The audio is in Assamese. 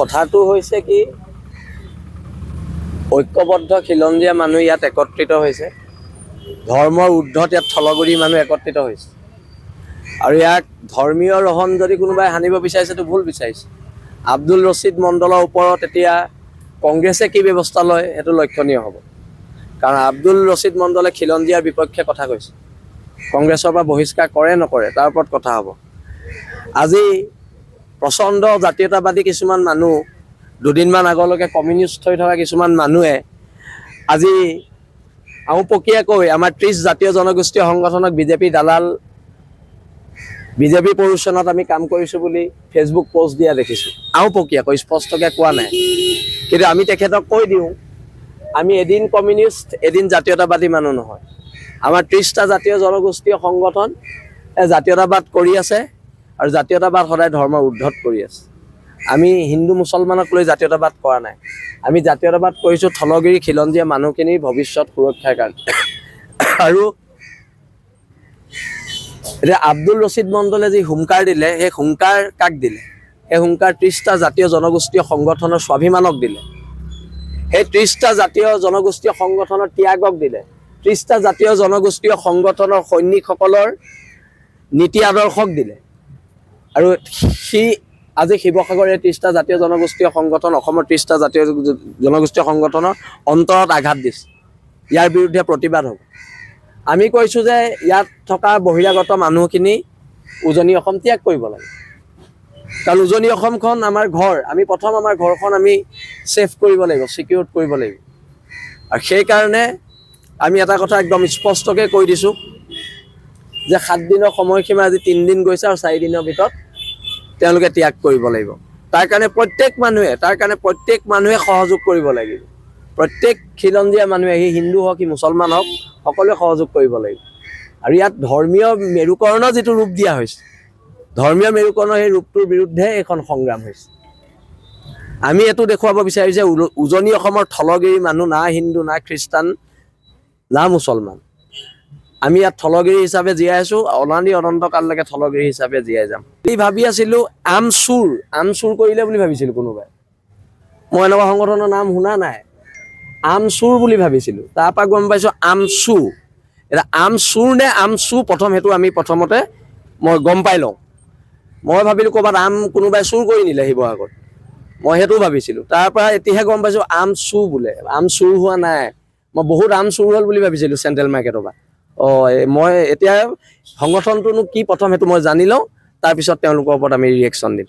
কথাটো হৈছে কি ঐক্যবদ্ধ খিলঞ্জীয়া মানুহ ইয়াত একত্ৰিত হৈছে ধৰ্মৰ ঊৰ্ধ্বত ইয়াত থলগুৰি মানুহ একত্ৰিত হৈছে আৰু ইয়াক ধৰ্মীয় ৰহন যদি কোনোবাই হানিব বিচাৰিছে তো ভুল বিচাৰিছে আব্দুল ৰছিদ মণ্ডলৰ ওপৰত এতিয়া কংগ্ৰেছে কি ব্যৱস্থা লয় সেইটো লক্ষণীয় হ'ব কাৰণ আব্দুল ৰছিদ মণ্ডলে খিলঞ্জীয়াৰ বিপক্ষে কথা কৈছে কংগ্ৰেছৰ পৰা বহিষ্কাৰ কৰে নকৰে তাৰ ওপৰত কথা হ'ব আজি প্ৰচণ্ড জাতীয়তাবাদী কিছুমান মানুহ দুদিনমান আগলৈকে কমিউনিষ্ট হৈ থকা কিছুমান মানুহে আজি আওপকীয়াকৈ আমাৰ 30 জাতীয় জনগোষ্ঠীয় সংগঠনক বিজেপি দালাল বিজেপি পৰুষণত আমি কাম কৰিছোঁ বুলি ফেচবুক পোষ্ট দিয়া দেখিছোঁ আওপকীয়াকৈ স্পষ্টকৈ কোৱা নাই কিন্তু আমি তেখেতক কৈ দিওঁ আমি এদিন কমিউনিষ্ট এদিন জাতীয়তাবাদী মানুহ নহয় আমাৰ 30টা জাতীয় জনগোষ্ঠীয় সংগঠন জাতীয়তাবাদ কৰি আছে আৰু জাতীয়তাবাদ সদায় ধৰ্মৰ ঊৰ্ধ্বত কৰি আছে আমি হিন্দু মুছলমানক লৈ জাতীয়তাবাদ কৰা নাই আমি জাতীয়তাবাদ কৰিছোঁ থলগিৰি খিলঞ্জীয়া মানুহখিনিৰ ভৱিষ্যত সুৰক্ষাৰ কাৰণে আৰু এতিয়া আব্দুল ৰছিদ মণ্ডলে যি হুংকাৰ দিলে সেই হুংকাৰ কাক দিলে সেই হুংকাৰ 30টা জাতীয় জনগোষ্ঠীয় সংগঠনৰ স্বাভিমানক দিলে সেই 30টা জাতীয় জনগোষ্ঠীয় সংগঠনৰ ত্যাগক দিলে 30টা জাতীয় জনগোষ্ঠীয় সংগঠনৰ সৈনিকসকলৰ নীতি আদৰ্শক দিলে আৰু সি আজি শিৱসাগৰে 30টা জাতীয় জনগোষ্ঠীয় সংগঠন অসমৰ 30টা জাতীয় জনগোষ্ঠীয় সংগঠনৰ অন্তৰত আঘাত দিছে ইয়াৰ বিৰুদ্ধে প্ৰতিবাদ হ'ব আমি কৈছোঁ যে ইয়াত থকা বহিৰাগত মানুহখিনি উজনি অসম ত্যাগ কৰিব লাগে কাৰণ উজনি অসমখন আমাৰ ঘৰ আমি প্ৰথম আমাৰ ঘৰখন আমি ছেফ কৰিব লাগিব ছিকিউৰ কৰিব লাগিব আৰু সেইকাৰণে আমি এটা কথা একদম স্পষ্টকৈ কৈ দিছোঁ যে 7 দিনৰ সময়সীমা আজি 3 দিন গৈছে আৰু 4 দিনৰ ভিতৰত তেওঁলোকে ত্যাগ কৰিব লাগিব তাৰ কাৰণে প্ৰত্যেক মানুহে সহযোগ কৰিব লাগিব প্ৰত্যেক খিলঞ্জীয়া মানুহে সি হিন্দু হওক কি মুছলমান হওক সকলোৱে সহযোগ কৰিব লাগিব আৰু ইয়াত ধৰ্মীয় মেৰুকৰণৰ যিটো ৰূপ দিয়া হৈছে ধৰ্মীয় মেৰুকৰণৰ সেই ৰূপটোৰ বিৰুদ্ধে এখন সংগ্ৰাম হৈছে আমি এইটো দেখুৱাব বিচাৰিছোঁ যে উজনি অসমৰ থলগিৰি মানুহ না হিন্দু না খ্ৰীষ্টান না মুছলমান আমি ইয়াত থলগিৰি হিচাপে জীয়াই আছোঁ অনাদি অনন্তকাললৈকে থলগিৰি হিচাপে জীয়াই যাম এই ভাবি আছিলোঁ আম চুৰ কৰিলে বুলি ভাবিছিলোঁ কোনোবাই মই এনেকুৱা সংগঠনৰ নাম শুনা নাই আম চুৰ বুলি ভাবিছিলোঁ তাৰপৰা গম পাইছোঁ আমচু এতিয়া আম চুৰ নে আমচু প্ৰথম সেইটো আমি প্ৰথমতে মই গম পাই লওঁ মই ভাবিলোঁ ক'ৰবাত আম কোনোবাই চুৰ কৰি নিলে শিৱসাগৰত মই সেইটো ভাবিছিলোঁ তাৰপৰা এতিয়াহে গম পাইছোঁ আম চু বোলে আম চুৰ হোৱা নাই মই বহুত আম চুৰ হ'ল বুলি ভাবিছিলোঁ চেণ্ট্ৰেল মাৰ্কেটৰ পৰা মই এতিয়া সংগঠনটোনো কি প্ৰথম সেইটো মই জানি লওঁ তাৰপিছত তেওঁলোকৰ ওপৰত আমি ৰিয়েকশ্যন দিম